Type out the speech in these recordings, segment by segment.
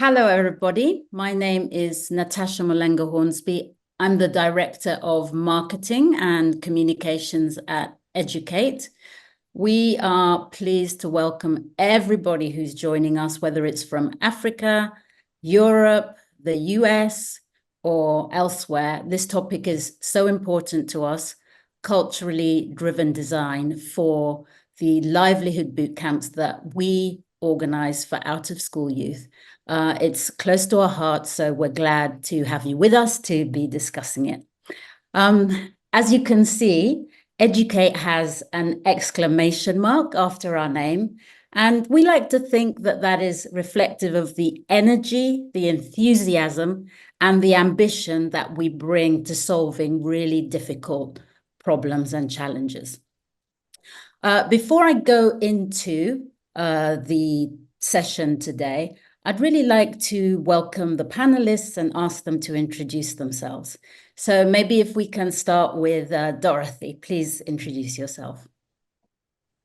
Hello, everybody. My name is Natasha Mulenga Hornsby. I'm the Director of Marketing and Communications at 𝐂𝐮𝐸. We are pleased to welcome everybody who's joining us, whether it's from Africa, Europe, the US, or elsewhere. This topic is so important to us, culturally driven design for the livelihood boot camps that we organize for out-of-school youth. It's close to our hearts, so we're glad to have you with us to be discussing it. As you can see, 𝐂𝐿 has an exclamation mark after our name, and we like to think that that is reflective of the energy, the enthusiasm, and the ambition that we bring to solving really difficult problems and challenges. Before I go into the session today, I'd really like to welcome the panelists and ask them to introduce themselves. So maybe if we can start with Dorothy, please introduce yourself.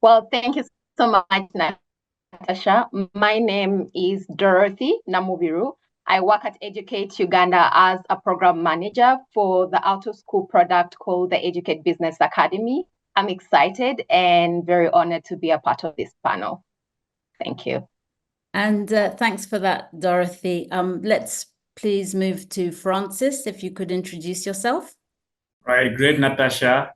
Well, thank you so much, Natasha. My name is Dorothy Namubiru. I work at 𝐂𝐿 Uganda as a program manager for the out-of-school product called the 𝐂𝐿 Business Academy. I'm excited and very honored to be a part of this panel. Thank you. And thanks for that, Dorothy. Let's please move to Francis, if you could introduce yourself. Right, great, Natasha.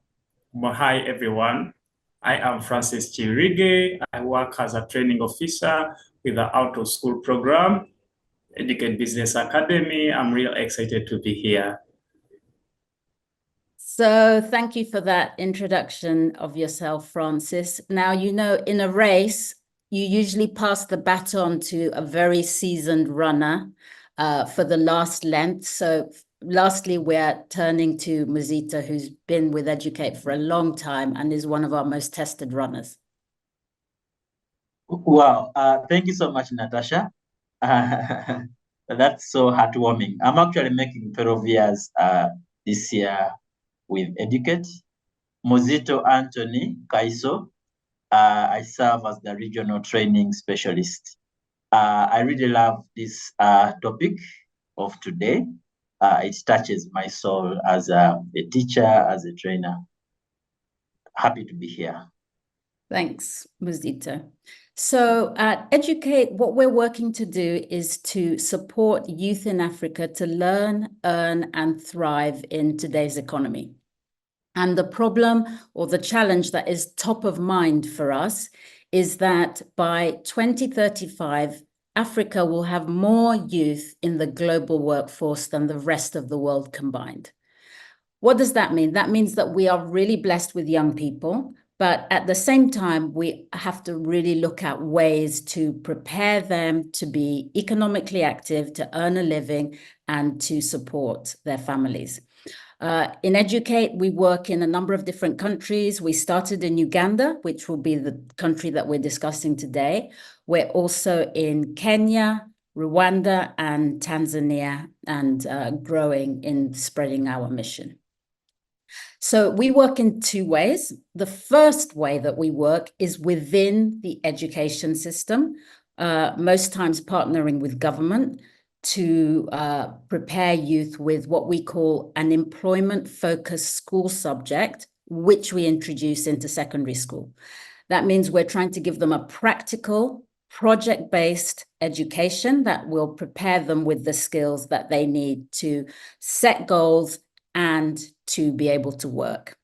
Well, hi, everyone. I am Francis Kibirige. I work as a training officer with the out-of-school program, 𝐂𝐿 Business Academy. I'm real excited to be here. So thank you for that introduction of yourself, Francis. Now, you know, in a race, you usually pass the baton to a very seasoned runner for the last length. So lastly, we're turning to Muzito, who's been with 𝐂𝐿 for a long time and is one of our most tested runners. Wow, thank you so much, Natasha. That's so heartwarming. I'm actually making 12 years this year with 𝐂𝐿. Muzito Anthony Kaiso. I serve as the regional training specialist. I really love this topic of today. It touches my soul as a teacher, as a trainer. Happy to be here. Thanks, Muzito. So at 𝐂𝐿, what we're working to do is to support youth in Africa to learn, earn, and thrive in today's economy. And the problem or the challenge that is top of mind for us is that by 2035, Africa will have more youth in the global workforce than the rest of the world combined. What does that mean? That means that we are really blessed with young people, but at the same time, we have to really look at ways to prepare them to be economically active, to earn a living, and to support their families. In 𝐂𝐿, we work in a number of different countries. We started in Uganda, which will be the country that we're discussing today. We're also in Kenya, Rwanda, and Tanzania, and growing in spreading our mission. So we work in two ways. The first way that we work is within the education system, most times partnering with government to prepare youth with what we call an employment-focused school subject, which we introduce into secondary school. That means we're trying to give them a practical, project-based education that will prepare them with the skills that they need to set goals and to be able to work.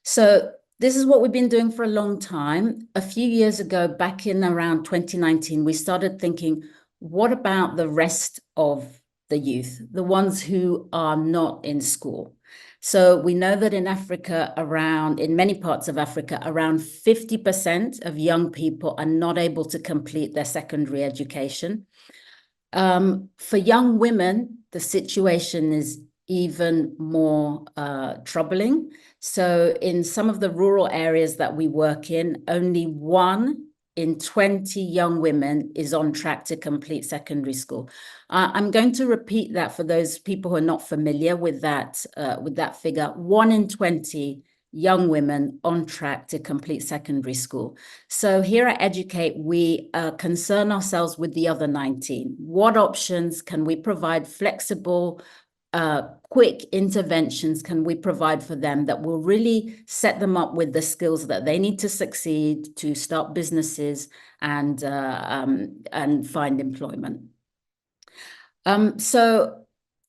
So this is what we've been doing for a long time. A few years ago, back in around 2019, we started thinking, what about the rest of the youth, the ones who are not in school? So we know that in Africa, in many parts of Africa, around 50% of young people are not able to complete their secondary education. For young women, the situation is even more troubling. So in some of the rural areas that we work in, only 1 in 20 young women is on track to complete secondary school. I'm going to repeat that for those people who are not familiar with that figure. 1 in 20 young women on track to complete secondary school. So here at Educate, we concern ourselves with the other 19. What options can we provide, flexible, quick interventions can we provide for them that will really set them up with the skills that they need to succeed, to start businesses and find employment. So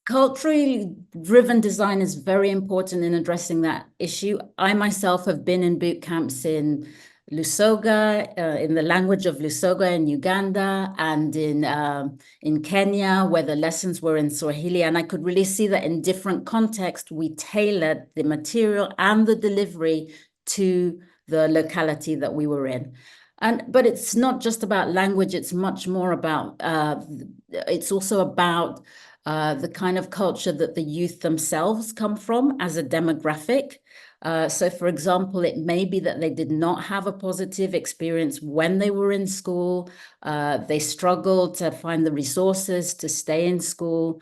culturally driven design is very important in addressing that issue. I myself have been in boot camps in Lusoga, in the language of Lusoga in Uganda, and in Kenya, where the lessons were in Swahili. And I could really see that in different contexts, we tailored the material and the delivery to the locality that we were in. But it's not just about language, it's much more about, it's also about the kind of culture that the youth themselves come from as a demographic. So for example, it may be that they did not have a positive experience when they were in school. They struggled to find the resources to stay in school.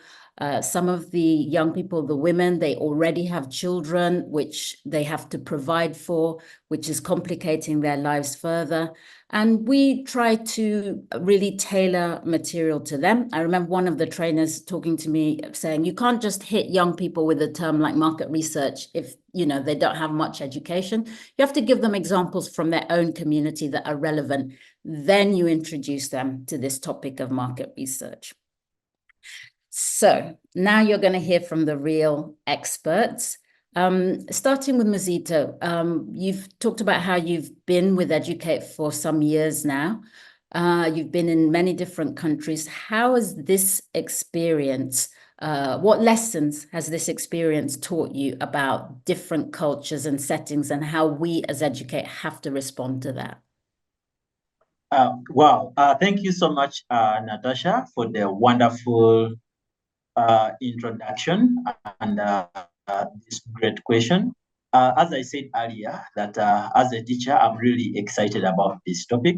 Some of the young people, the women, they already have children, which they have to provide for, which is complicating their lives further. And we try to really tailor material to them. I remember one of the trainers talking to me saying, you can't just hit young people with a term like market research if, you know, they don't have much education. You have to give them examples from their own community that are relevant. Then you introduce them to this topic of market research. So now you're going to hear from the real experts. Starting with Muzito, you've talked about how you've been with Educate for some years now. You've been in many different countries. How has this experience, what lessons has this experience taught you about different cultures and settings, and how we as Educate have to respond to that? Wow, thank you so much, Natasha, for the wonderful introduction and this great question. As I said earlier, that as a teacher, I'm really excited about this topic.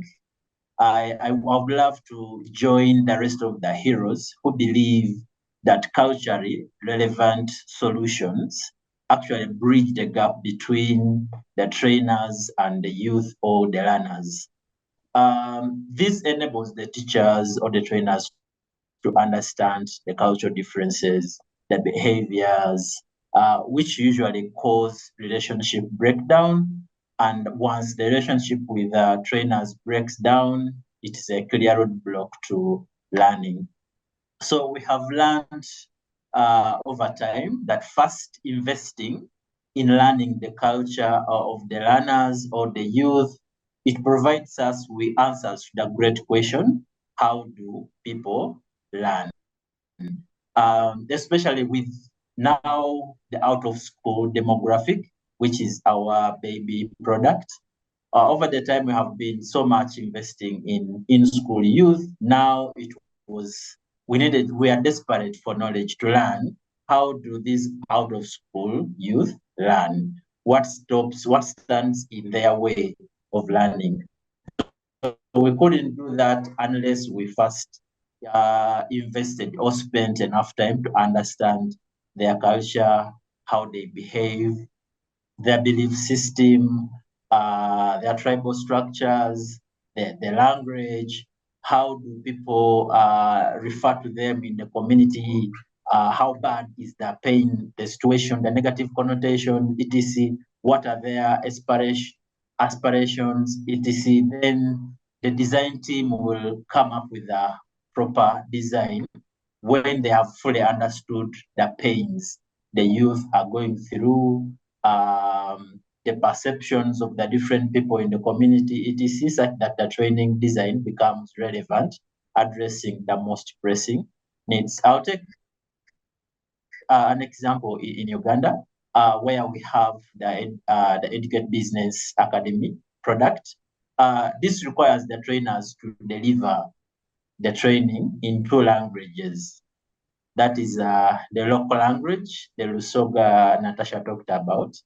I would love to join the rest of the heroes who believe that culturally relevant solutions actually bridge the gap between the trainers and the youth or the learners. This enables the teachers or the trainers to understand the cultural differences, the behaviors, which usually cause relationship breakdown. And once the relationship with trainers breaks down, it is a clear roadblock to learning. So we have learned over time that first investing in learning the culture of the learners or the youth, it provides us with answers to the great question, how do people learn? Especially with now the out of school demographic, which is our baby product. Over the time, we have been so much investing in school youth. Now we are desperate for knowledge to learn. How do these out of school youth learn? What stands in their way of learning? So we couldn't do that unless we first invested or spent enough time to understand their culture, how they behave, their belief system, their tribal structures, the language, how do people refer to them in the community, how bad is the pain, the situation, the negative connotation, etc. What are their aspirations, etc. Then the design team will come up with a proper design when they have fully understood the pains the youth are going through, the perceptions of the different people in the community, etc., such that the training design becomes relevant, addressing the most pressing needs. I'll take an example in Uganda, where we have the Educate Business Academy product. This requires the trainers to deliver the training in 2 languages. That is the local language, the Lusoga Natasha talked about,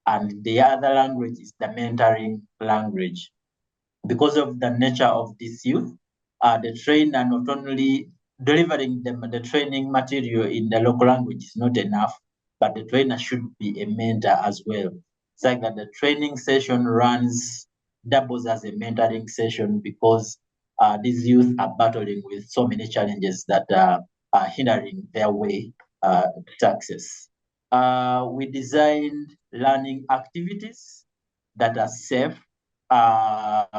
and the other language is the mentoring language. Because of the nature of this youth, the trainer not only delivering them the training material in the local language is not enough, but the trainer should be a mentor as well. It's like that the training session doubles as a mentoring session because these youth are battling with so many challenges that are hindering their way to success. We designed learning activities that are safe. That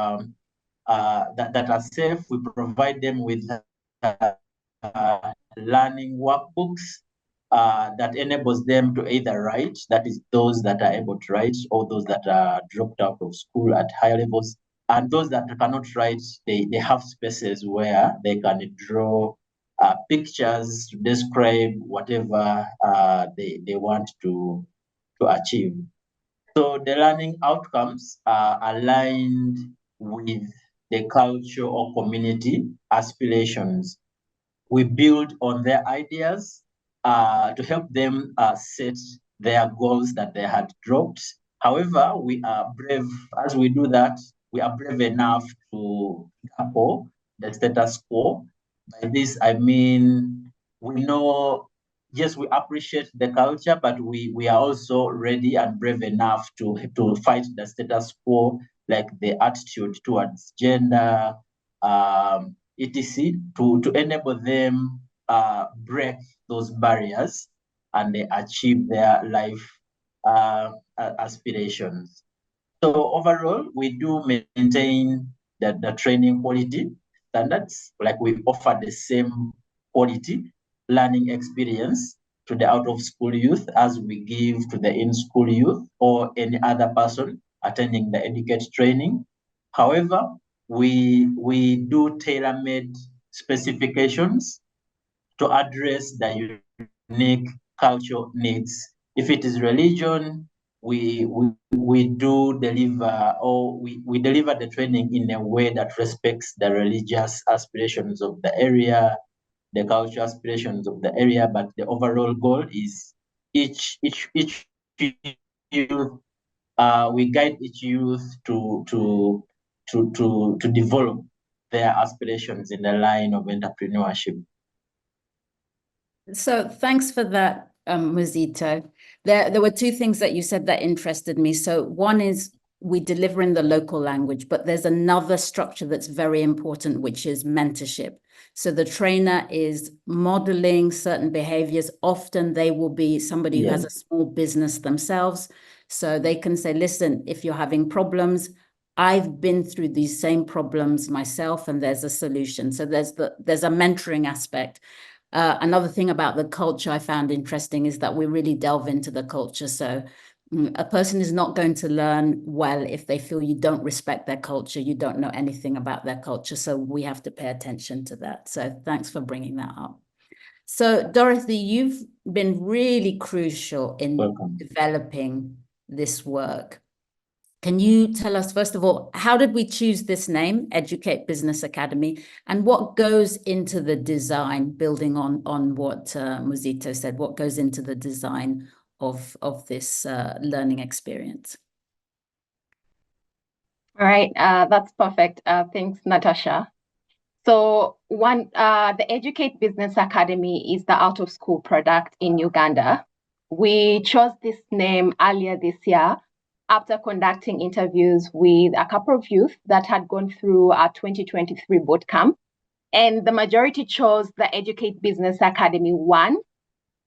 are safe. We provide them with learning workbooks that enables them to either write, that is those that are able to write, or those that are dropped out of school at higher levels. And those that cannot write, they have spaces where they can draw pictures to describe whatever they want to achieve. So the learning outcomes are aligned with the culture or community aspirations. We build on their ideas to help them set their goals that they had dropped. However, we are brave, as we do that, we are brave enough to tackle the status quo. By this, I mean, we know, yes, we appreciate the culture, but we are also ready and brave enough to fight the status quo, like the attitude towards gender, etc., to enable them break those barriers and they achieve their life aspirations. So overall, we do maintain the training quality standards, like we offer the same quality learning experience to the out-of-school youth as we give to the in-school youth or any other person attending the Educate training. However, we do tailor-made specifications to address the unique cultural needs. If it is religion, we do deliver, or we deliver the training in a way that respects the religious aspirations of the area, the cultural aspirations of the area, but the overall goal is each youth, we guide each youth to develop their aspirations in the line of entrepreneurship. So thanks for that, Muzito. There were two things that you said that interested me. So one is we deliver in the local language, but there's another structure that's very important, which is mentorship. So the trainer is modeling certain behaviors. Often they will be somebody who has a small business themselves. So they can say, listen, if you're having problems, I've been through these same problems myself, and there's a solution. So there's a mentoring aspect. Another thing about the culture I found interesting is that we really delve into the culture. So a person is not going to learn well if they feel you don't respect their culture, you don't know anything about their culture. So we have to pay attention to that. So thanks for bringing that up. So Dorothy, you've been really crucial in developing this work. Can you tell us, first of all, how did we choose this name, Educate Business Academy, and what goes into the design, building on what Muzito said, what goes into the design of this learning experience? All right, that's perfect. Thanks, Natasha. So the Educate Business Academy is the out-of-school product in Uganda. We chose this name earlier this year after conducting interviews with a couple of youth that had gone through our 2023 bootcamp. And the majority chose the Educate Business Academy one,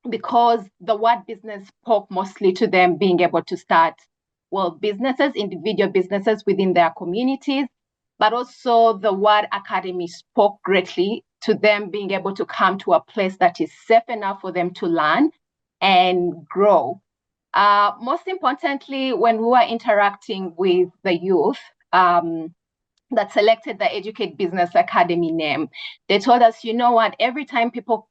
because the word business spoke mostly to them being able to start, well, businesses, individual businesses within their communities, but also the word academy spoke greatly to them being able to come to a place that is safe enough for them to learn and grow. Most importantly, when we were interacting with the youth that selected the Educate Business Academy name, they told us, you know what, every time people,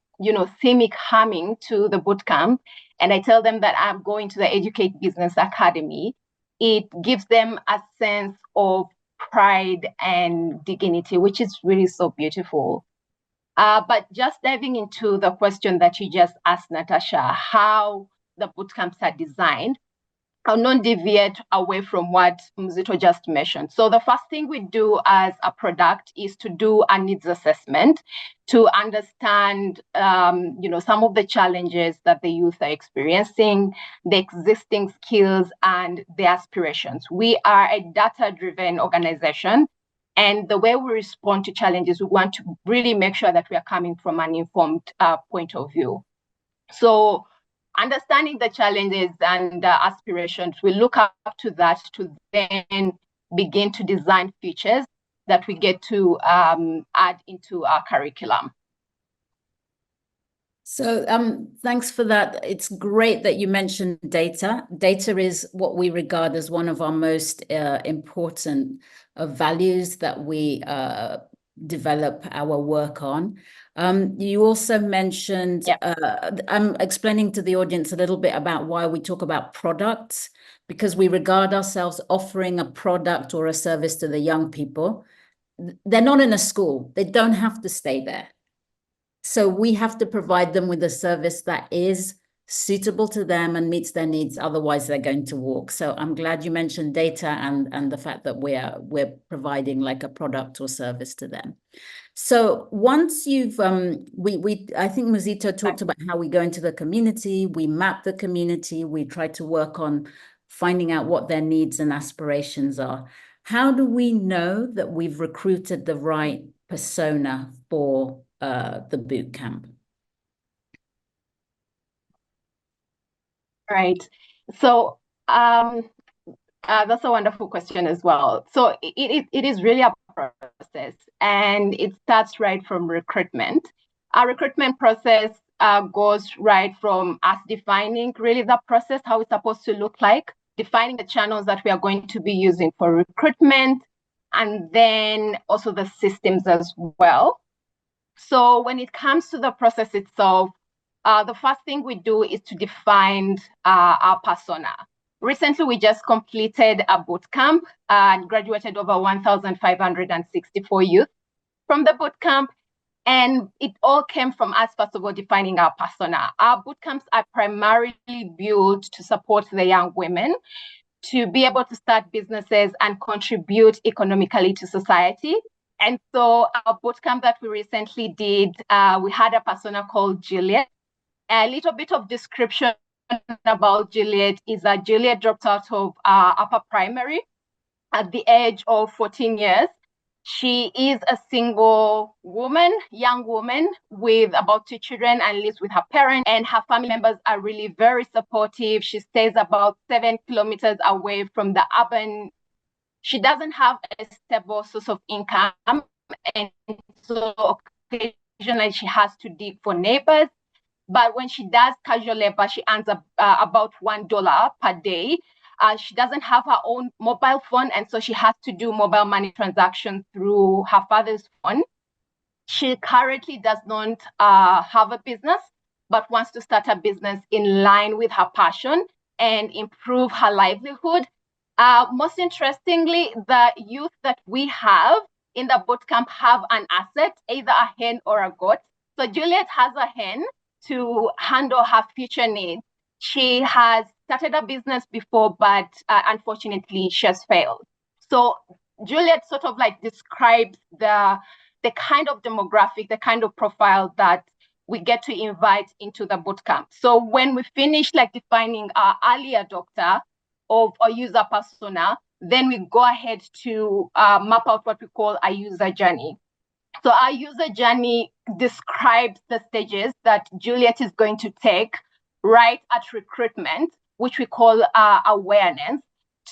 see me coming to the bootcamp and I tell them that I'm going to the Educate Business Academy, it gives them a sense of pride and dignity, which is really so beautiful. But just diving into the question that you just asked, Natasha, how the bootcamps are designed. not deviate away from what Muzito just mentioned. So the first thing we do as a product is to do a needs assessment to understand, some of the challenges that the youth are experiencing, the existing skills, and the aspirations. We are a data-driven organization, and the way we respond to challenges, we want to really make sure that we are coming from an informed point of view. So understanding the challenges and aspirations, we look up to that to then begin to design features that we get to add into our curriculum. So thanks for that. It's great that you mentioned data. Data is what we regard as one of our most important values that we develop our work on. You also mentioned, I'm explaining to the audience a little bit about why we talk about products, because we regard ourselves offering a product or a service to the young people. They're not in a school. They don't have to stay there. So we have to provide them with a service that is suitable to them and meets their needs. Otherwise, they're going to walk. So I'm glad you mentioned data and the fact that we're providing like a product or service to them. So once you've, I think Muzito talked about how we go into the community, we map the community, we try to work on finding out what their needs and aspirations are. How do we know that we've recruited the right persona for the boot camp? Right. So that's a wonderful question as well. So it is really a process, and it starts right from recruitment. Our recruitment process goes right from us defining really the process, how it's supposed to look like, defining the channels that we are going to be using for recruitment, and then also the systems as well. So when it comes to the process itself, the first thing we do is to define our persona. Recently, we just completed a boot camp and graduated over 1,564 youth from the boot camp. And it all came from us, first of all, defining our persona. Our boot camps are primarily built to support the young women to be able to start businesses and contribute economically to society. And so our bootcamp that we recently did, we had a persona called Juliet. A little bit of description about Juliet is that Juliet dropped out of upper primary at the age of 14 years. She is a single woman, young woman with about 2 children and lives with her parents, and her family members are really very supportive. She stays about 7 kilometers away from the urban. She doesn't have a stable source of income, and so occasionally she has to dig for neighbors. But when she does casual labor, she earns about $1 per day. She doesn't have her own mobile phone, and so she has to do mobile money transactions through her father's phone. She currently does not have a business, but wants to start a business in line with her passion and improve her livelihood. Most interestingly, the youth that we have in the bootcamp have an asset, either a hen or a goat. So Juliet has a hen to handle her future needs. She has started a business before, but unfortunately, she has failed. So Juliet sort of like describes the kind of demographic, the kind of profile that we get to invite into the bootcamp. So when we finish like defining our early adopter of a user persona, then we go ahead to map out what we call a user journey. So our user journey describes the stages that Juliet is going to take right at recruitment, which we call awareness,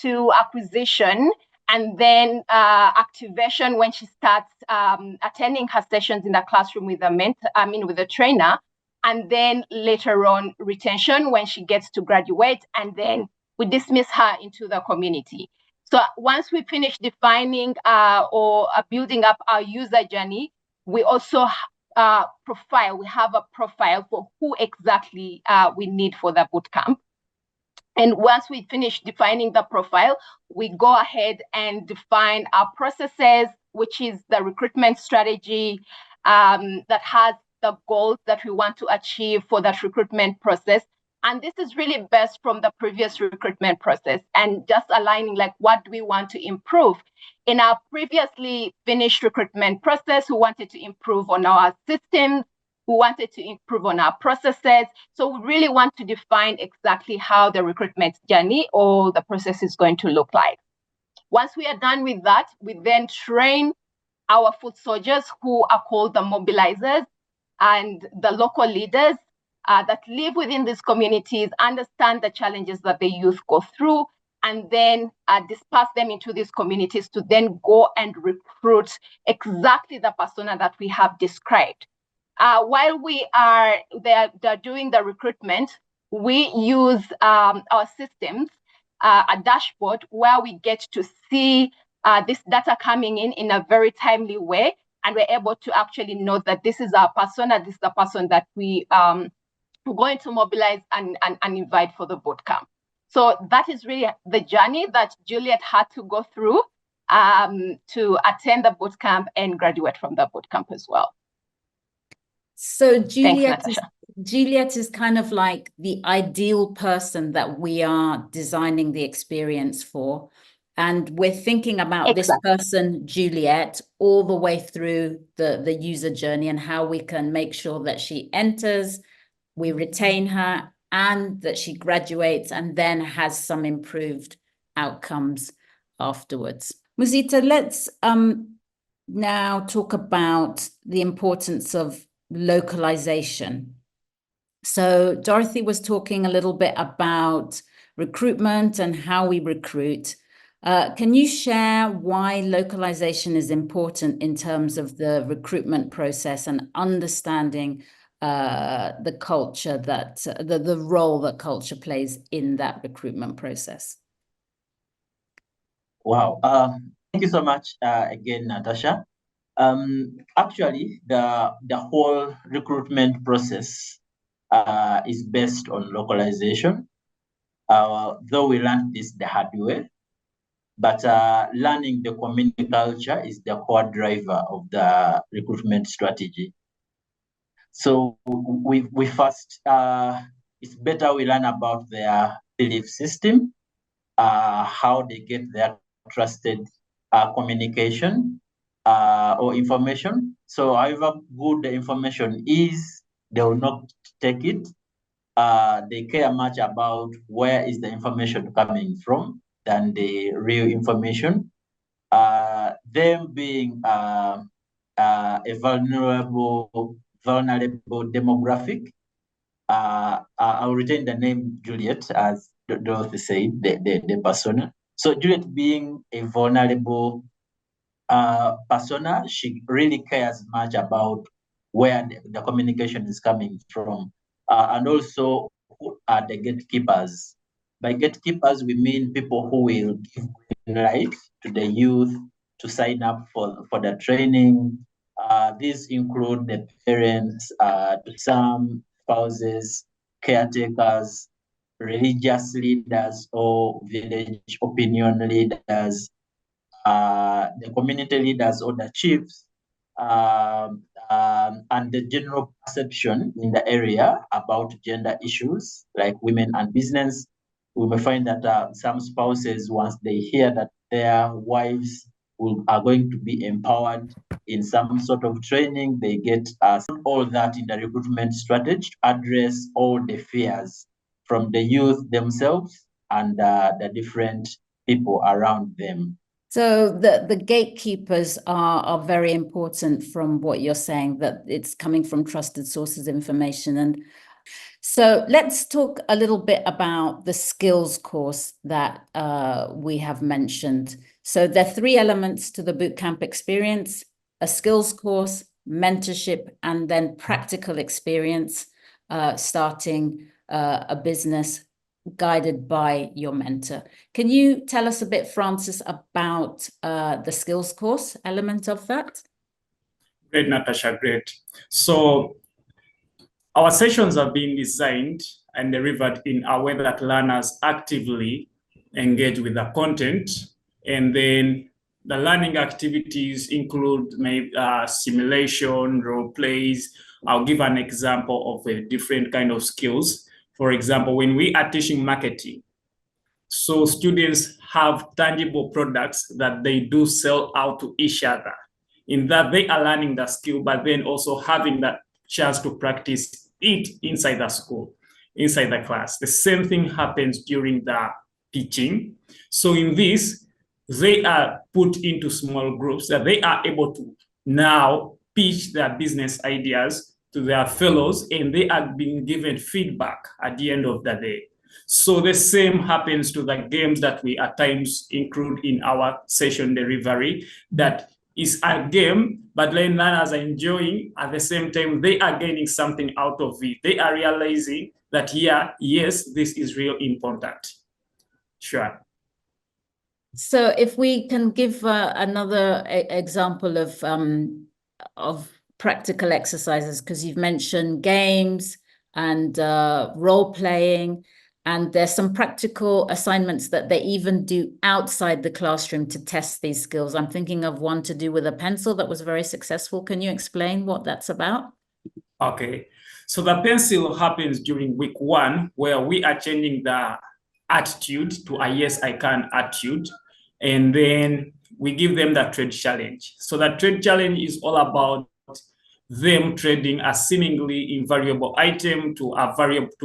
to acquisition, and then activation when she starts attending her sessions in the classroom with the trainer, and then later on retention when she gets to graduate, and then we dismiss her into the community. So once we finish defining or building up our user journey, we also profile. We have a profile for who exactly we need for the bootcamp. And once we finish defining the profile, we go ahead and define our processes, which is the recruitment strategy that has the goals that we want to achieve for that recruitment process, And this is really based from the previous recruitment process and just aligning like what do we want to improve. In our previously finished recruitment process, we wanted to improve on our systems, we wanted to improve on our processes. So we really want to define exactly how the recruitment journey or the process is going to look like. Once we are done with that, we then train our foot soldiers, who are called the mobilizers, and the local leaders that live within these communities, understand the challenges that the youth go through, and then disperse them into these communities to then go and recruit exactly the persona that we have described. While they're doing the recruitment, we use our systems, a dashboard where we get to see this data coming in a very timely way, and we're able to actually know that this is our persona, this is the person that we're going to mobilize and invite for the bootcamp. So that is really the journey that Juliet had to go through to attend the bootcamp and graduate from the bootcamp as well. So Juliet is kind of like the ideal person that we are designing the experience for. And we're thinking about this person, Juliet, all the way through the user journey and how we can make sure that she enters, we retain her, and that she graduates and then has some improved outcomes afterwards. Muzito, let's now talk about the importance of localization. So Dorothy was talking a little bit about recruitment and how we recruit. Can you share why localization is important in terms of the recruitment process and understanding the culture that the role that culture plays in that recruitment process? Wow. Thank you so much again, Natasha. Actually, the whole recruitment process is based on localization. Though we learned this the hard way, but learning the community culture is the core driver of the recruitment strategy. So we first, it's better we learn about their belief system, how they get their trusted communication or information. So however good the information is, they will not take it. They care much about where is the information coming from than the real information. Them being a vulnerable demographic. I'll retain the name Juliet, as Dorothy said, the persona. So Juliet being a vulnerable persona, she really cares much about where the communication is coming from. And also, who are the gatekeepers? By gatekeepers, we mean people who will give light to the youth to sign up for the training. These include the parents, some spouses, caretakers, religious leaders or village opinion leaders, the community leaders or the chiefs, and the general perception in the area about gender issues like women and business. We may find that some spouses, once they hear that their wives are going to be empowered in some sort of training, they get all that in the recruitment strategy to address all the fears from the youth themselves and the different people around them. So the gatekeepers are very important from what you're saying, that it's coming from trusted sources of information. And so let's talk a little bit about the skills course that we have mentioned. So there are 3 elements to the bootcamp experience: a skills course, mentorship, and then practical experience, starting a business guided by your mentor. Can you tell us a bit, Francis, about the skills course element of that? Great, Natasha, great. So our sessions are being designed and delivered in a way that learners actively engage with the content. And then the learning activities include maybe simulation, role plays. I'll give an example of a different kind of skills For example, when we are teaching marketing, so students have tangible products that they do sell out to each other. In that they are learning the skill, but then also having that chance to practice it inside the school, inside the class. The same thing happens during the teaching. So in this, they are put into small groups that they are able to now pitch their business ideas to their fellows, and they are being given feedback at the end of the day. So the same happens to the games that we at times include in our session delivery. That is a game, but learners are enjoying. At the same time, they are gaining something out of it. They are realizing that, yeah, yes, this is real important. Sure. So if we can give another example of practical exercises, because you've mentioned games and role playing, and there's some practical assignments that they even do outside the classroom to test these skills. I'm thinking of one to do with a pencil that was very successful. Can you explain what that's about? Okay, so the pencil happens during week 1, where we are changing the attitude to a yes, I can attitude. And then we give them the trade challenge. So the trade challenge is all about them trading a seemingly invariable item to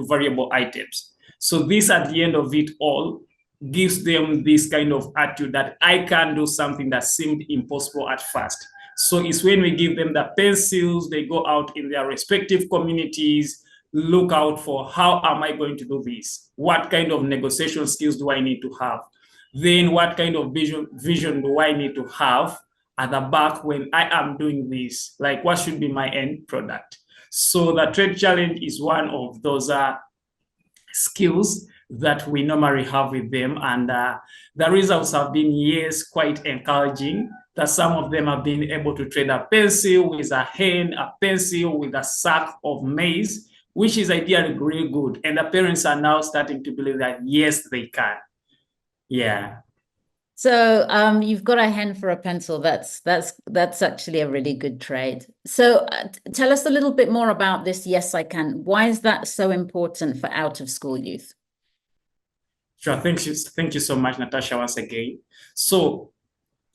variable items. So this, at the end of it all, gives them this kind of attitude that I can do something that seemed impossible at first. So it's when we give them the pencils, they go out in their respective communities, look out for how am I going to do this? What kind of negotiation skills do I need to have? Then what kind of vision do I need to have at the back when I am doing this? Like, what should be my end product? So the trade challenge is one of those skills that we normally have with them. And the results have been, yes, quite encouraging, that some of them have been able to trade a pencil with a hen, a pencil with a sack of maize, which is ideally really good. And the parents are now starting to believe that, yes, they can. Yeah. So you've got a hen for a pencil. That's actually a really good trade. So tell us a little bit more about this Yes, I Can. Why is that so important for out-of-school youth? Sure. Thank you so much, Natasha, once again. So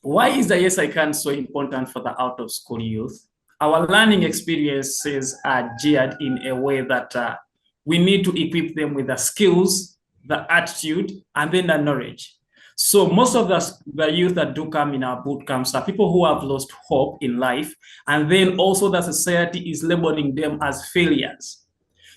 why is the Yes, I Can so important for the out-of-school youth? Our learning experiences are geared in a way that we need to equip them with the skills, the attitude, and then the knowledge. So most of the youth that do come in our boot camps are people who have lost hope in life, and then also the society is labeling them as failures.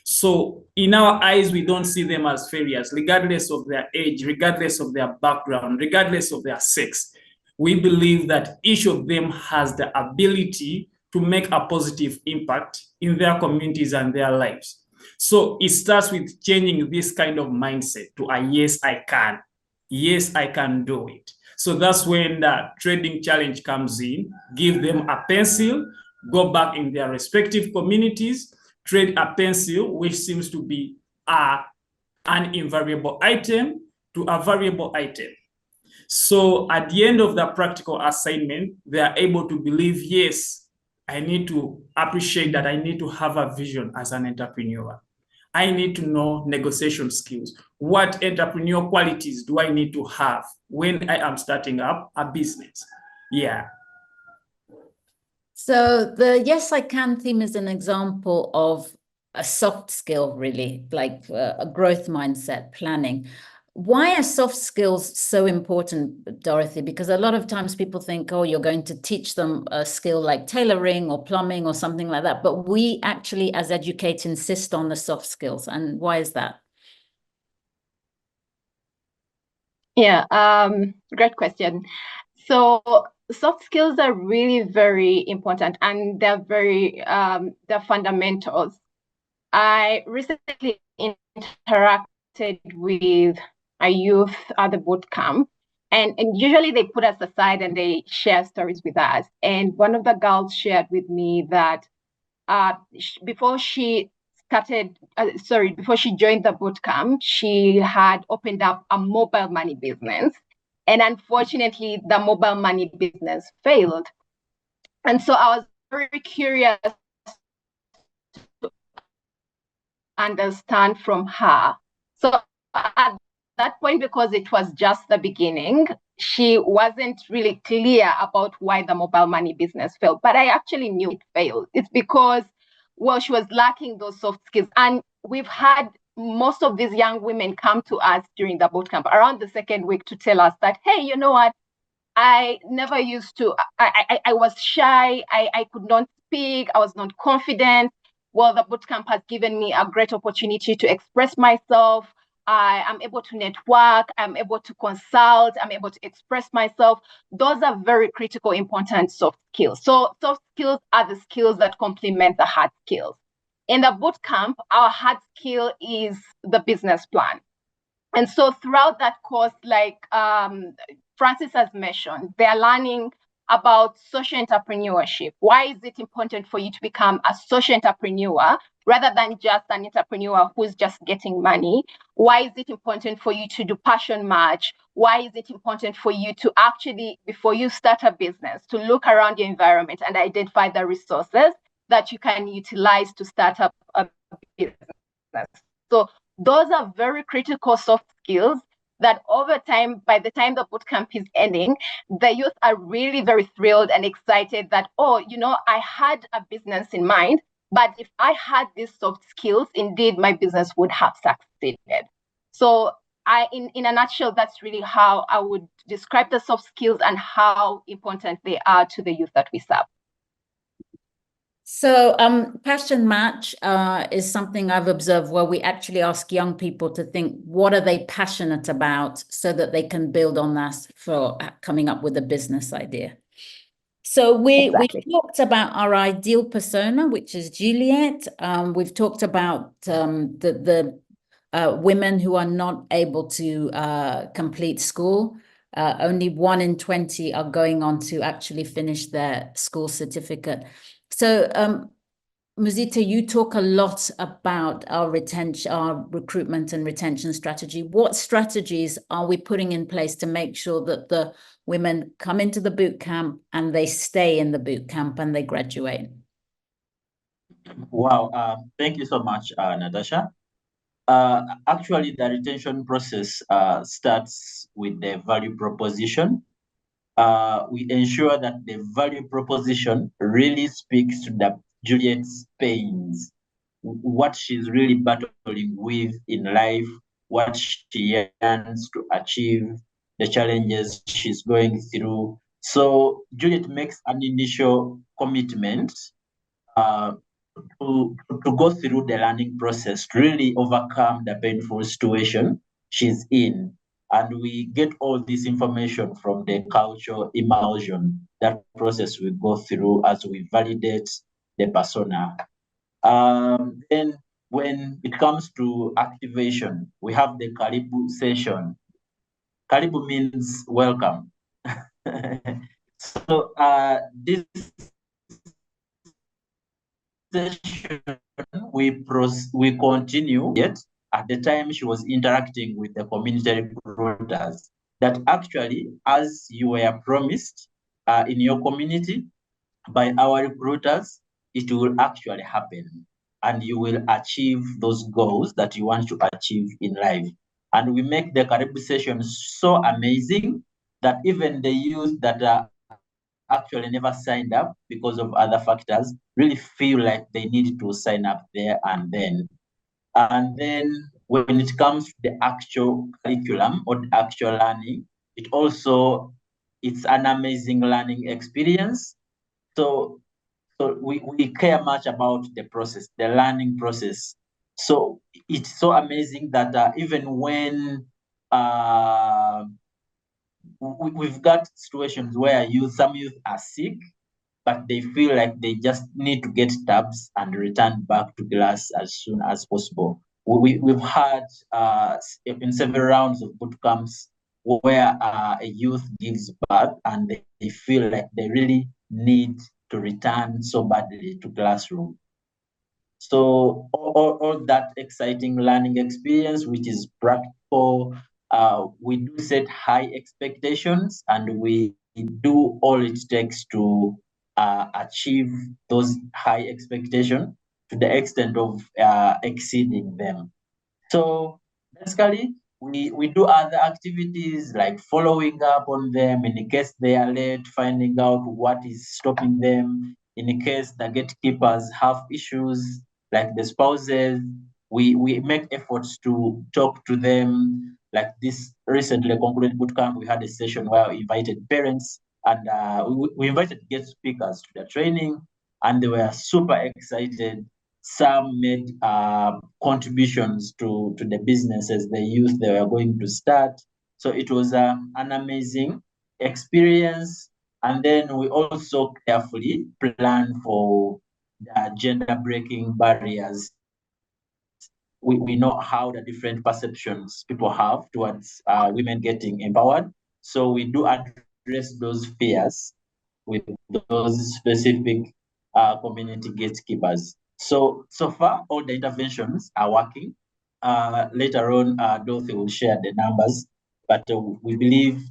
So in our eyes, we don't see them as failures, regardless of their age, regardless of their background, regardless of their sex. We believe that each of them has the ability to make a positive impact in their communities and their lives. So it starts with changing this kind of mindset to a yes, I can. Yes, I can do it. So that's when the trading challenge comes in. Give them a pencil, go back in their respective communities, trade a pencil, which seems to be an invariable item, to a variable item. So at the end of the practical assignment, they are able to believe, yes, I need to appreciate that I need to have a vision as an entrepreneur. I need to know negotiation skills. What entrepreneurial qualities do I need to have when I am starting up a business? Yeah. So the Yes, I Can theme is an example of a soft skill, really, like a growth mindset, planning. Why are soft skills so important, Dorothy? Because a lot of times people think, oh, you're going to teach them a skill like tailoring or plumbing or something like that. But we actually, as educators, insist on the soft skills. And why is that? Yeah, great question. So soft skills are really very important, and they're fundamentals. I recently interacted with a youth at the boot camp, and usually they put us aside and they share stories with us. And one of the girls shared with me that before she joined the boot camp, she had opened up a mobile money business. And unfortunately, the mobile money business failed. And so I was very curious understand from her. So at that point, because it was just the beginning, she wasn't really clear about why the mobile money business failed. But I actually knew it failed. It's because, well, she was lacking those soft skills. And we've had most of these young women come to us during the bootcamp around the second week to tell us that, hey, you know what? I never used to, I was shy, I could not speak, I was not confident. Well, the bootcamp has given me a great opportunity to express myself. I am able to network, I'm able to consult, I'm able to express myself. Those are very critical, important soft skills. So soft skills are the skills that complement the hard skills. In the bootcamp, our hard skill is the business plan. And so throughout that course, like Francis has mentioned, they're learning about social entrepreneurship. Why is it important for you to become a social entrepreneur rather than just an entrepreneur who's just getting money? Why is it important for you to do passion match? Why is it important for you to actually, before you start a business, to look around your environment and identify the resources that you can utilize to start up a business? So those are very critical soft skills that over time, by the time the bootcamp is ending, the youth are really very thrilled and excited that, oh, you know, I had a business in mind, but if I had these soft skills, indeed, my business would have succeeded. So in a nutshell, that's really how I would describe the soft skills and how important they are to the youth that we serve. So passion match is something I've observed where we actually ask young people to think, what are they passionate about, so that they can build on that for coming up with a business idea. So we talked about our ideal persona, which is Juliet. We've talked about the women who are not able to complete school. Only 1 in 20 are going on to actually finish their school certificate. So, Muzito, you talk a lot about our recruitment and retention strategy. What strategies are we putting in place to make sure that the women come into the boot camp and they stay in the boot camp and they graduate? Wow, thank you so much, Natasha. Actually, the retention process starts with the value proposition. We ensure that the value proposition really speaks to the Juliet's pains, what she's really battling with in life, what she yearns to achieve, the challenges she's going through. So Juliet makes an initial commitment to go through the learning process to really overcome the painful situation she's in. And we get all this information from the cultural immersion. That process we go through as we validate the persona. Then when it comes to activation, we have the Karibu session. Karibu means welcome. So this session we continue, yet at the time she was interacting with the community recruiters, that actually, as you were promised in your community by our recruiters, it will actually happen and you will achieve those goals that you want to achieve in life. And we make the Karibu session so amazing that even the youth that are actually never signed up because of other factors really feel like they need to sign up there and then. And then when it comes to the actual curriculum or the actual learning, it's an amazing learning experience. So we care much about the process, the learning process. So it's so amazing that even when we've got situations where some youth are sick, but they feel like they just need to get tabs and return back to class as soon as possible. We've had in several rounds of bootcamps where a youth gives birth and they feel like they really need to return so badly to classroom. So all that exciting learning experience, which is practical, we do set high expectations and we do all it takes to achieve those high expectations. to the extent of exceeding them. So basically, we do other activities like following up on them in case they are late, finding out what is stopping them. In case the gatekeepers have issues like the spouses, we make efforts to talk to them. Like this recently concluded bootcamp, we had a session where we invited parents and we invited guest speakers to the training, and they were super excited. Some made contributions to the businesses, the youth they were going to start. So it was an amazing experience. And then we also carefully plan for the gender breaking barriers. We know how the different perceptions people have towards women getting empowered. So we do address those fears with those specific community gatekeepers. So far, all the interventions are working. Later on, Dorothy will share the numbers, but we believe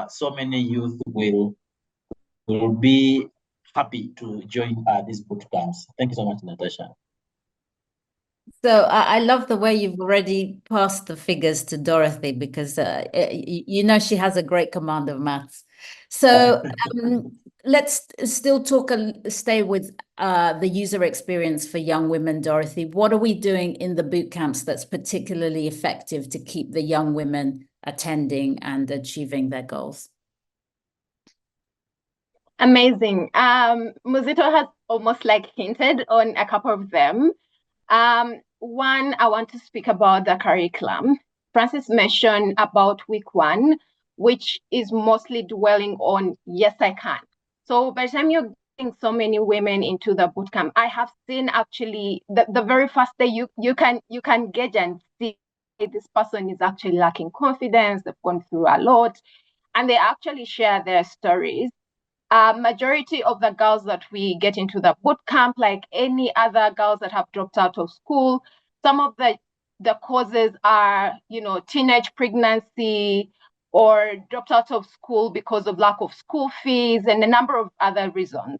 so many youth will be happy to join these bootcamps. Thank you so much, Natasha. So I love the way you've already passed the figures to Dorothy, because you know she has a great command of maths. So let's still stay with the user experience for young women, Dorothy. What are we doing in the boot camps that's particularly effective to keep the young women attending and achieving their goals? Amazing. Muzito has almost like hinted on a couple of them. One, I want to speak about the curriculum. Francis mentioned about week 1, which is mostly dwelling on yes, I can. So by the time you're getting so many women into the bootcamp, I have seen actually the very first day you can gauge and see this person is actually lacking confidence. They've gone through a lot, and they actually share their stories. Majority of the girls that we get into the boot camp, like any other girls that have dropped out of school, some of the causes are, teenage pregnancy or dropped out of school because of lack of school fees and a number of other reasons.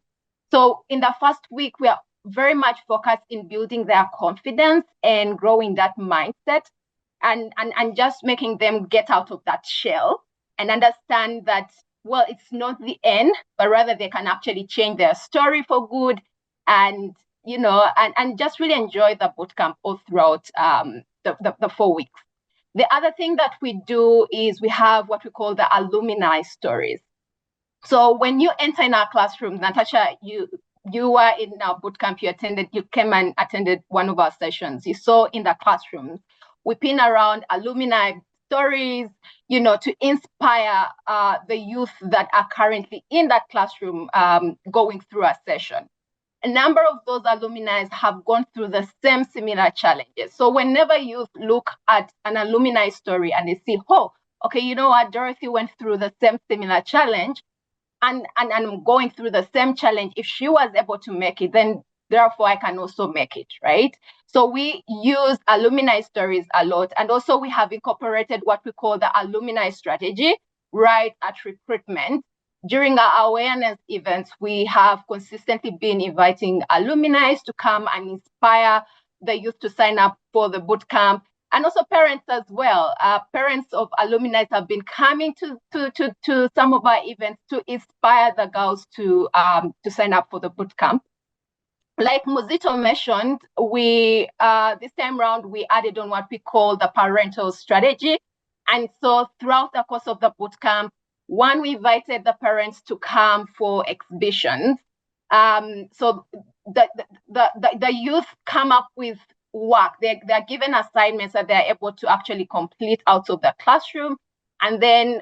So in the first week, we are very much focused in building their confidence and growing that mindset and just making them get out of that shell and understand that, well, it's not the end, but rather they can actually change their story for good and, and just really enjoy the bootcamp all throughout the 4 weeks. The other thing that we do is we have what we call the alumni stories. So when you enter in our classroom, Natasha, you were in our bootcamp, you came and attended one of our sessions. You saw in the classrooms, we pin around alumni stories, to inspire the youth that are currently in that classroom going through a session. A number of those alumni have gone through the same similar challenges. So whenever youth look at an alumni story and they see, oh, okay, you know what, Dorothy went through the same similar challenge, and I'm going through the same challenge. If she was able to make it, then therefore I can also make it, right? So we use alumni stories a lot. And also we have incorporated what we call the alumni strategy right at recruitment. During our awareness events, we have consistently been inviting alumni to come and inspire the youth to sign up for the bootcamp, and also parents as well. Parents of alumni have been coming to some of our events to inspire the girls to sign up for the bootcamp. Like Muzito mentioned, we this time around we added on what we call the parental strategy, and so throughout the course of the bootcamp, one, we invited the parents to come for exhibitions. So the youth come up with work. They're given assignments that they're able to actually complete out of the classroom. And then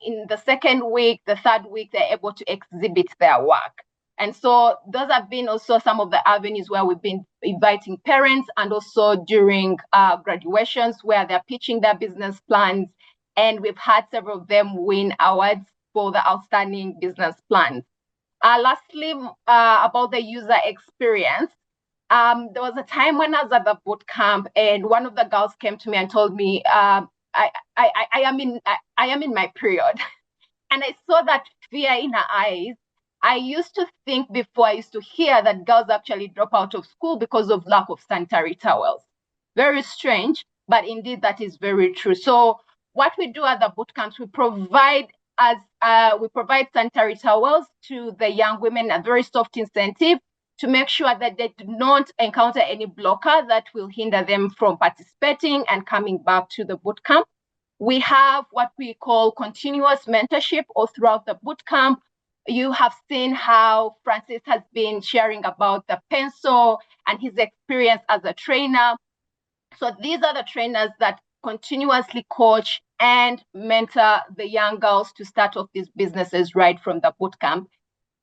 in the second week, the third week, they're able to exhibit their work. And so those have been also some of the avenues where we've been inviting parents, and also during graduations where they're pitching their business plans. And we've had several of them win awards for the outstanding business plans. Lastly, about the user experience, there was a time when I was at the boot camp, and one of the girls came to me and told me, I am in my period, and I saw that fear in her eyes. I used to think before, I used to hear that girls actually drop out of school because of lack of sanitary towels. Very strange, but indeed that is very true. So what we do at the boot camps, we provide sanitary towels to the young women, a very soft incentive to make sure that they do not encounter any blocker that will hinder them from participating and coming back to the boot camp. We have what we call continuous mentorship all throughout the boot camp. You have seen how Francis has been sharing about the pencil and his experience as a trainer. So these are the trainers that continuously coach and mentor the young girls to start off these businesses right from the bootcamp.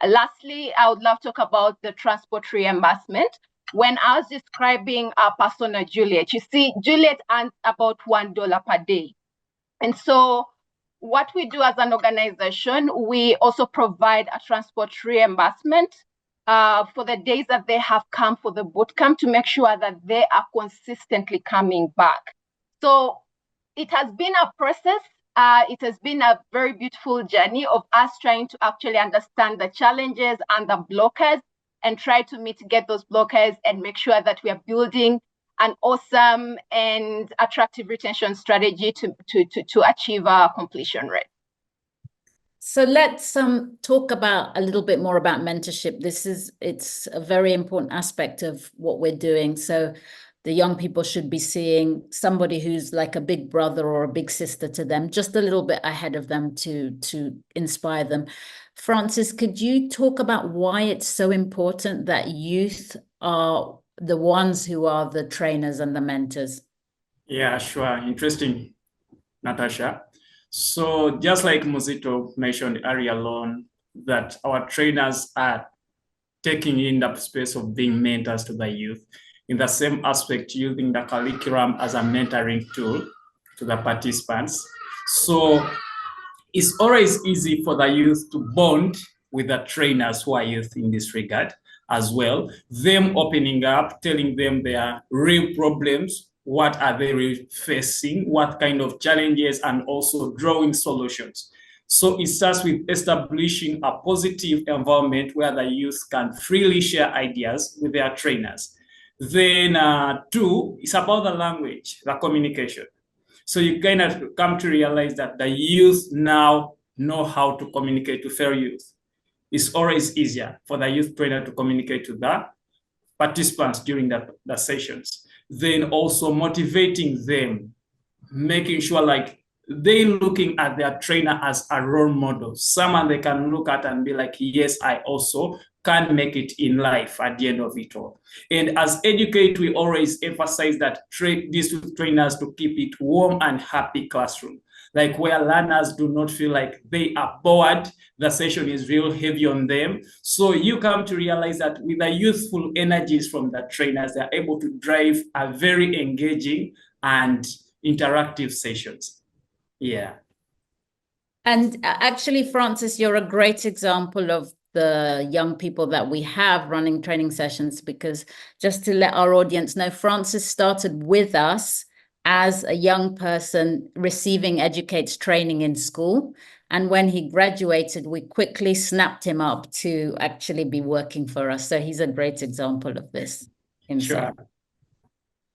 Lastly, I would love to talk about the transport reimbursement. When I was describing our persona Juliet, you see, Juliet earns about $1 per day. And so what we do as an organization, we also provide a transport reimbursement for the days that they have come for the bootcamp to make sure that they are consistently coming back. So it has been a process. It has been a very beautiful journey of us trying to actually understand the challenges and the blockers and try to mitigate those blockers and make sure that we are building an awesome and attractive retention strategy to achieve our completion rate. So let's talk about a little bit more about mentorship. It's a very important aspect of what we're doing. So the young people should be seeing somebody who's like a big brother or a big sister to them, just a little bit ahead of them to inspire them. Francis, could you talk about why it's so important that youth are the ones who are the trainers and the mentors? Yeah, sure. Interesting, Natasha. So just like Muzito mentioned earlier on, that our trainers are taking in the space of being mentors to the youth, in the same aspect, using the curriculum as a mentoring tool to the participants. So it's always easy for the youth to bond with the trainers who are youth in this regard as well. Them opening up, telling them their real problems, what are they really facing, what kind of challenges, and also drawing solutions. So it starts with establishing a positive environment where the youth can freely share ideas with their trainers. Then two, it's about the language, the communication. So you kind of come to realize that the youth now know how to communicate to fellow youth. It's always easier for the youth trainer to communicate to the participants during the sessions. Then also motivating them, making sure like they looking at their trainer as a role model, someone they can look at and be like, yes, I also can make it in life at the end of it all. And as Educate, we always emphasize that these trainers to keep it warm and happy classroom, like where learners do not feel like they are bored, the session is real heavy on them. So you come to realize that with the youthful energies from the trainers, they're able to drive a very engaging and interactive sessions. Yeah. And actually, Francis, you're a great example of the young people that we have running training sessions, because just to let our audience know, Francis started with us as a young person receiving Educate's training in school. And when he graduated, we quickly snapped him up to actually be working for us. So he's a great example of this himself. Sure.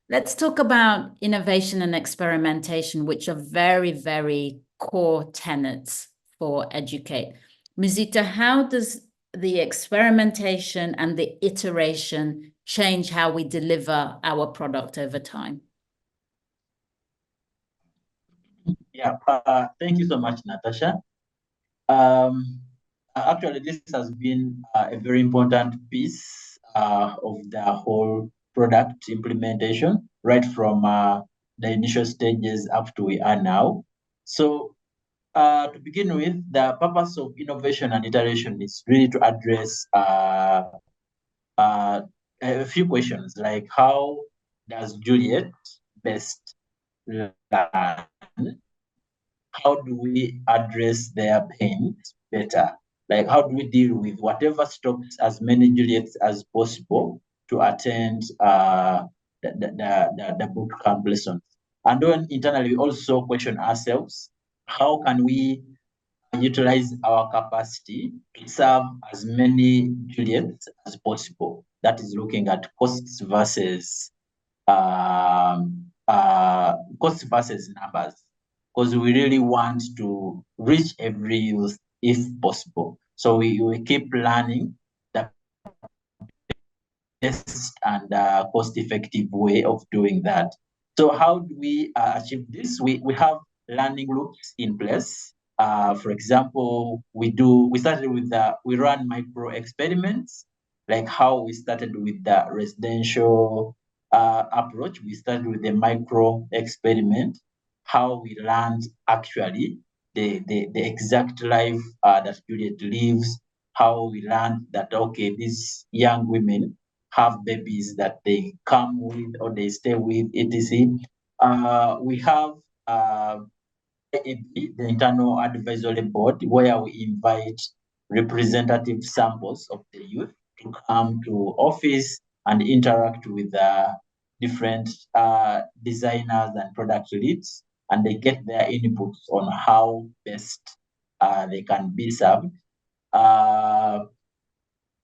Let's talk about innovation and experimentation, which are very, very core tenets for Educate. Muzito, how does the experimentation and the iteration change how we deliver our product over time? Yeah, thank you so much, Natasha. Actually, this has been a very important piece of the whole product implementation, right from the initial stages up to we are now. So to begin with, the purpose of innovation and iteration is really to address a few questions, like how does Juliet best learn? How do we address their pains better? Like, how do we deal with whatever stops as many Juliets as possible to attend the bootcamp lessons? And then internally, we also question ourselves, how can we utilize our capacity to serve as many Juliets as possible. That is looking at costs versus numbers, because we really want to reach every youth if possible. So we keep learning the best and cost-effective way of doing that. So how do we achieve this? We have learning loops in place. For example, we run micro experiments, like how we started with the residential approach. We started with the micro experiment, how we learned actually the exact life that Juliet lives, how we learned that, okay, these young women have babies that they come with or they stay with, etc. We have the internal advisory board, where we invite representative samples of the youth to come to office and interact with different designers and product leads, and they get their inputs on how best they can be served.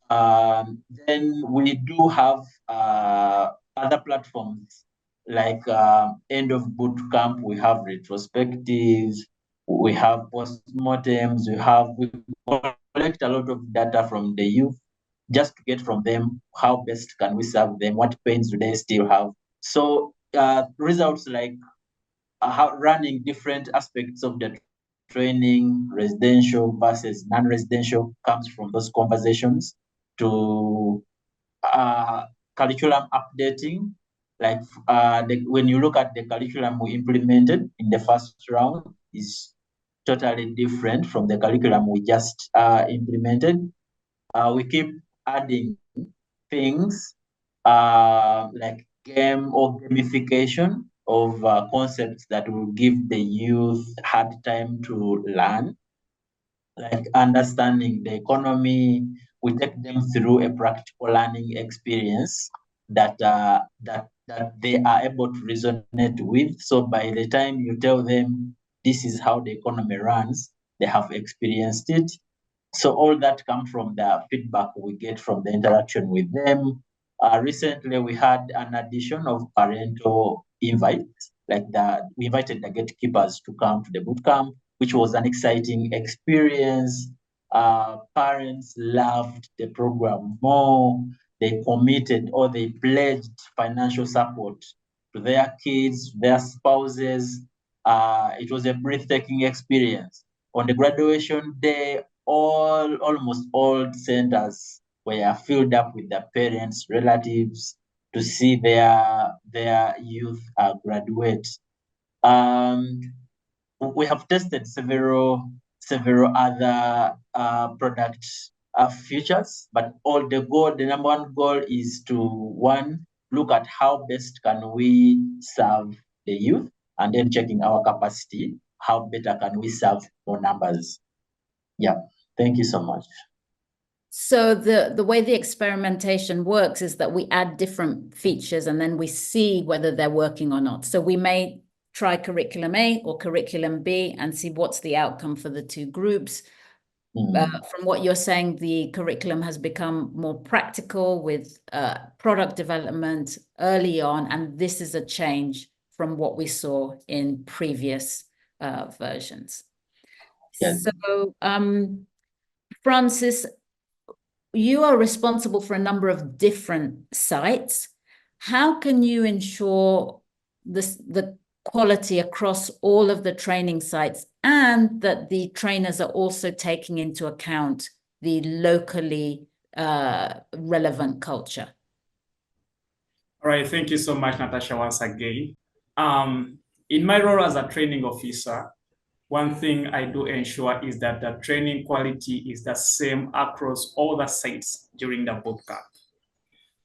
Then we do have other platforms like end of boot camp. We have retrospectives, we have postmortems, we collect a lot of data from the youth just to get from them how best can we serve them, what pains do they still have. So results like running different aspects of the training, residential versus non-residential, comes from those conversations. To curriculum updating, like when you look at the curriculum we implemented in the first round, is totally different from the curriculum we just implemented. We keep adding things like game or gamification of concepts that will give the youth hard time to learn, like understanding the economy. We take them through a practical learning experience that they are able to resonate with. So by the time you tell them this is how the economy runs, they have experienced it. So all that comes from the feedback we get from the interaction with them. Recently, we had an addition of parental invites, like we invited the gatekeepers to come to the bootcamp, which was an exciting experience. Parents loved the program more. They committed or they pledged financial support to their kids, their spouses. It was a breathtaking experience. On the graduation day, almost all centers were filled up with their parents, relatives, to see their youth graduate. We have tested several other product features, but the number one goal is to look at how best can we serve the youth, and then checking our capacity, how better can we serve more numbers. Yeah, thank you so much. So the way the experimentation works is that we add different features and then we see whether they're working or not. So we may try curriculum A or curriculum B and see what's the outcome for the two groups. From what you're saying, the curriculum has become more practical with product development early on, and this is a change from what we saw in previous versions. Yes. So, Francis, you are responsible for a number of different sites. How can you ensure the quality across all of the training sites, and that the trainers are also taking into account the locally relevant culture? All right, thank you so much, Natasha, once again. In my role as a training officer, one thing I do ensure is that the training quality is the same across all the sites during the bootcamp.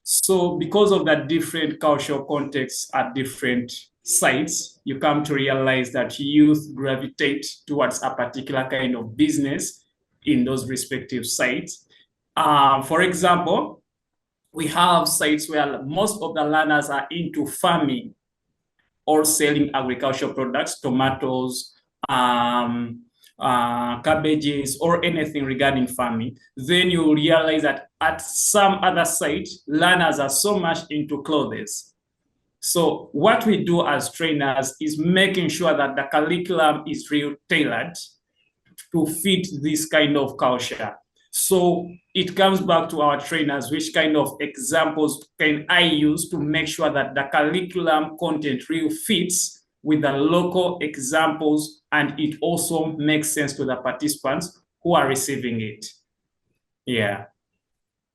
So because of the different cultural contexts at different sites, you come to realize that youth gravitate towards a particular kind of business in those respective sites. For example, we have sites where most of the learners are into farming or selling agricultural products, tomatoes, cabbages, or anything regarding farming, then you realize that at some other site, learners are so much into clothes. So what we do as trainers is making sure that the curriculum is real tailored to fit this kind of culture. So it comes back to our trainers, which kind of examples can I use to make sure that the curriculum content really fits with the local examples, and it also makes sense to the participants who are receiving it. Yeah.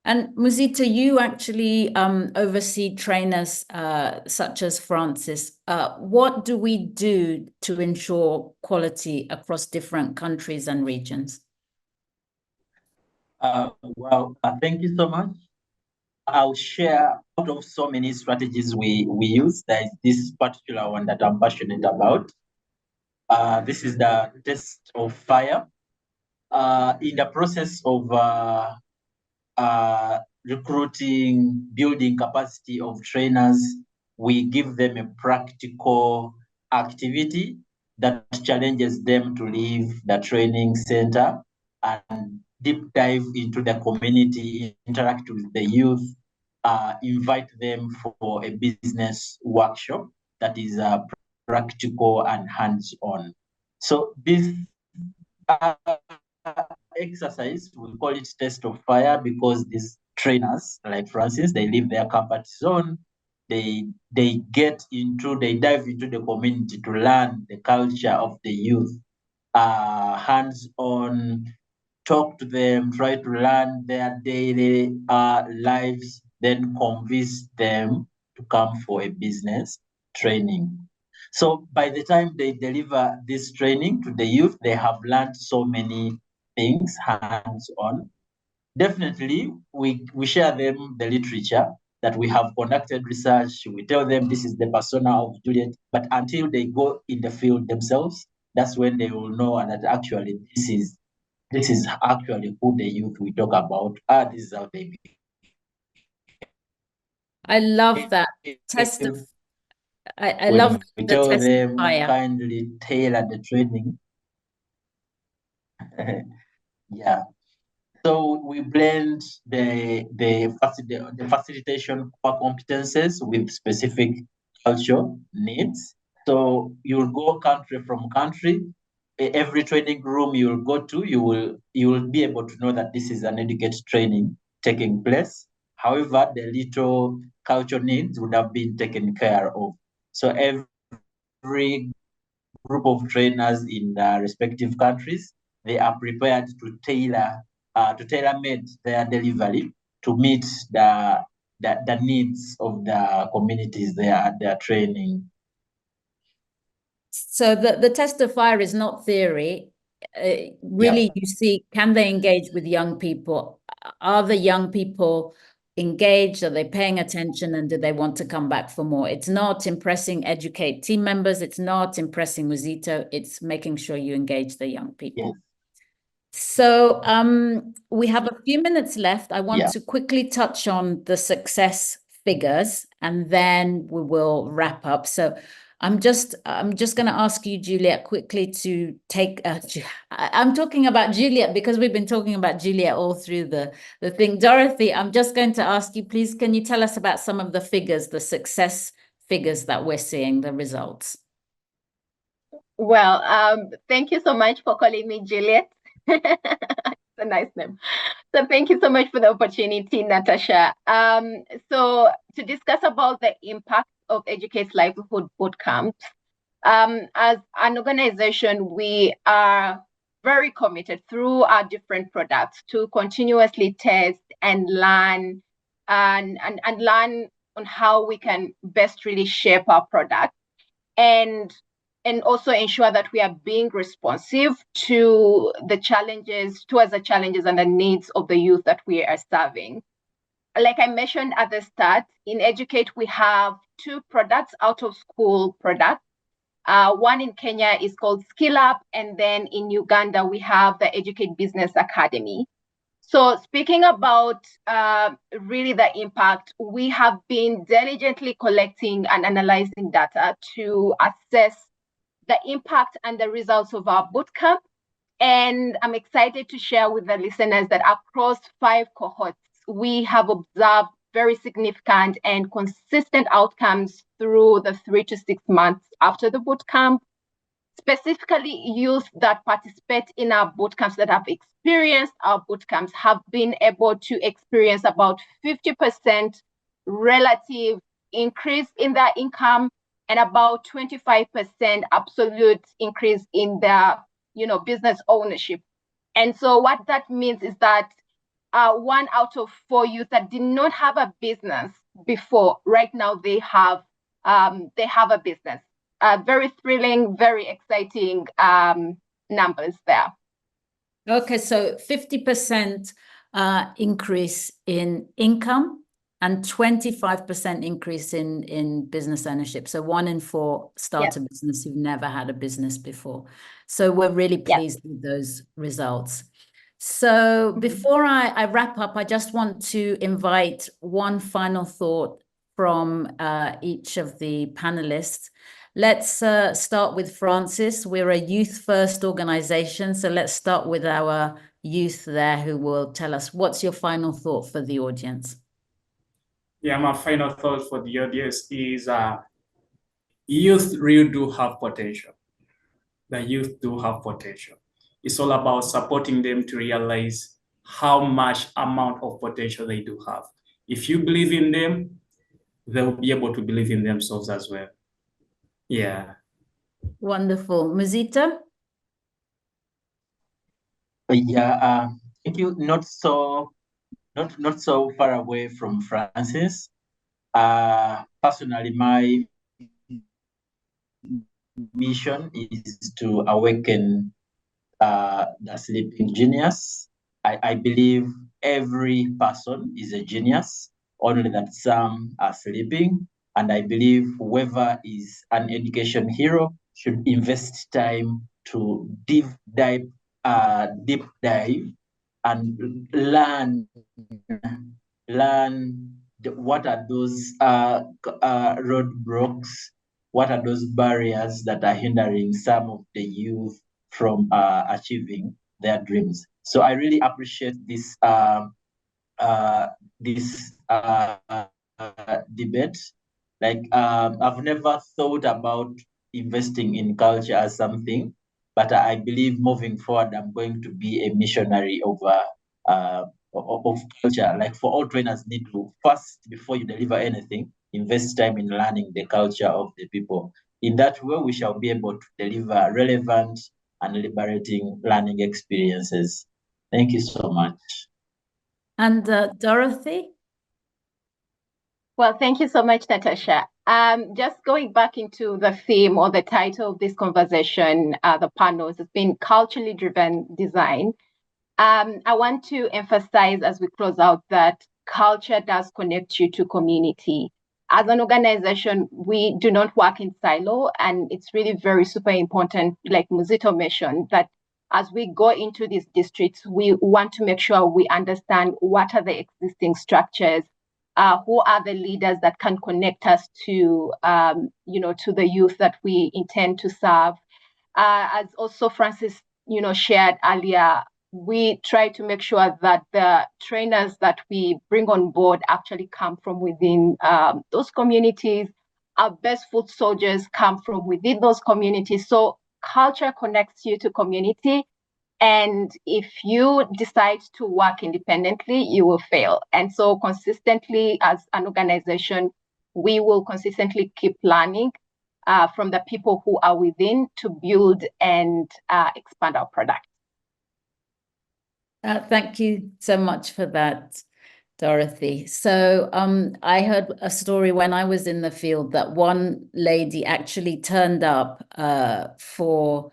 And Muzito, you actually oversee trainers such as Francis. What do we do to ensure quality across different countries and regions? Thank you so much. I'll share out of so many strategies we use. There is this particular one that I'm passionate about. This is the test of fire. In the process of recruiting, building capacity of trainers, we give them a practical activity that challenges them to leave the training center and deep dive into the community, interact with the youth, invite them for a business workshop that is practical and hands-on. So this exercise, we call it test of fire, because these trainers, like Francis, they leave their comfort zone. They dive into the community to learn the culture of the youth, hands-on, talk to them, try to learn their daily lives, then convince them to come for a business training. So by the time they deliver this training to the youth, they have learned so many things hands-on. Definitely, we share them the literature that we have conducted research. We tell them this is the persona of Juliet, but until they go in the field themselves, that's when they will know that actually this is actually who the youth we talk about. This is how they be. I love that test of. I love we the tell test them of fire. kindly tailor the training. Yeah. So we blend the facilitation core competences with specific cultural needs. So you'll go country from country. Every training room you will go to, you will be able to know that this is an educated training taking place. However, the little cultural needs would have been taken care of. So every group of trainers in the respective countries, they are prepared to tailor-made their delivery to meet the needs of the communities they are training. So the test of fire is not theory. Really, you see, can they engage with young people? Are the young people engaged? Are they paying attention? And do they want to come back for more? It's not impressing Educate team members. It's not impressing Muzito. It's making sure you engage the young people. Yes. So we have a few minutes left. I want to quickly touch on the success figures, and then we will wrap up. So I'm just going to ask you, Juliet, quickly to take. I'm talking about Juliet because we've been talking about Juliet all through the thing. Dorothy, I'm just going to ask you, please, can you tell us about some of the figures, the success figures that we're seeing, the results? Well, thank you so much for calling me Juliet. It's a nice name. So thank you so much for the opportunity, Natasha. So to discuss about the impact of Educate's Livelihood Bootcamps, as an organization, we are very committed through our different products to continuously test and learn and learn on how we can best really shape our product and also ensure that we are being responsive to the challenges and the needs of the youth that we are serving. Like I mentioned at the start, in Educate, we have two products, out of school products. One in Kenya is called Skill Up, and then in Uganda, we have the Educate Business Academy. So speaking about really the impact, we have been diligently collecting and analyzing data to assess the impact and the results of our bootcamp And I'm excited to share with the listeners that across 5 cohorts, we have observed very significant and consistent outcomes through the 3 to 6 months after the bootcamp. Specifically, youth that participate in our bootcamps, that have experienced our bootcamps, have been able to experience about 50% relative increase in their income and about 25% absolute increase in their business ownership. And so what that means is that 1 out of 4 youth that did not have a business before, right now they have a business. Very thrilling, very exciting numbers there. Okay, so 50% increase in income and 25% increase in business ownership. So 1 in 4 start a business who've never had a business before. So we're really pleased with those results. So before I wrap up, I just want to invite one final thought from each of the panelists. Let's start with Francis. We're a youth-first organization, so let's start with our youth there who will tell us, what's your final thought for the audience? Yeah, my final thought for the audience is youth really do have potential. The youth do have potential. It's all about supporting them to realize how much amount of potential they do have. If you believe in them, they'll be able to believe in themselves as well. Yeah. Wonderful. Muzito? Yeah, thank you. Not so far away from Francis. Personally, my mission is to awaken the sleeping genius. I believe every person is a genius, only that some are sleeping. And I believe whoever is an education hero should invest time to deep dive and learn what are those roadblocks, what are those barriers that are hindering some of the youth from achieving their dreams. So I really appreciate this debate. Like I've never thought about investing in culture as something, but I believe moving forward, I'm going to be a missionary of culture. Like for all trainers need to first, before you deliver anything, invest time in learning the culture of the people. In that way, we shall be able to deliver relevant and liberating learning experiences. Thank you so much. And Dorothy? Well, thank you so much, Natasha. Just going back into the theme or the title of this conversation, the panels has been culturally driven design. I want to emphasize as we close out that culture does connect you to community. As an organization, we do not work in silo, and it's really very super important, like Muzito mentioned, that as we go into these districts, we want to make sure we understand what are the existing structures, who are the leaders that can connect us to, to the youth that we intend to serve. As also Francis, shared earlier, we try to make sure that the trainers that we bring on board actually come from within those communities. Our best foot soldiers come from within those communities. So culture connects you to community. And if you decide to work independently, you will fail. And so consistently as an organization, we will consistently keep learning from the people who are within to build and expand our product. Thank you so much for that, Dorothy. So I heard a story when I was in the field that one lady actually turned up for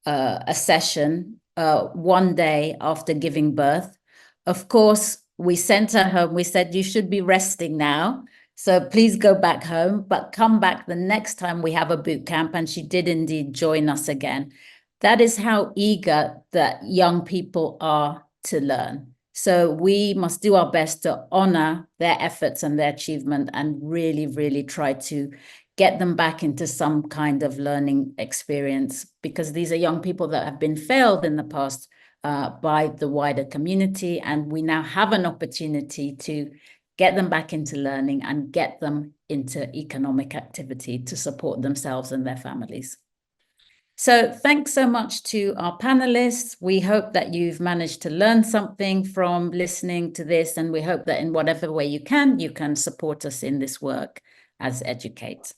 a session one day after giving birth. Of course, we sent her home. We said, you should be resting now. So please go back home, but come back the next time we have a boot camp. And she did indeed join us again. That is how eager that young people are to learn. So we must do our best to honor their efforts and their achievement and really, really try to get them back into some kind of learning experience, because these are young people that have been failed in the past by the wider community, and we now have an opportunity to get them back into learning and get them into economic activity to support themselves and their families. So thanks so much to our panelists. We hope that you've managed to learn something from listening to this, and we hope that in whatever way you can support us in this work as 𝐂𝐿𝐴𝐷𝐿.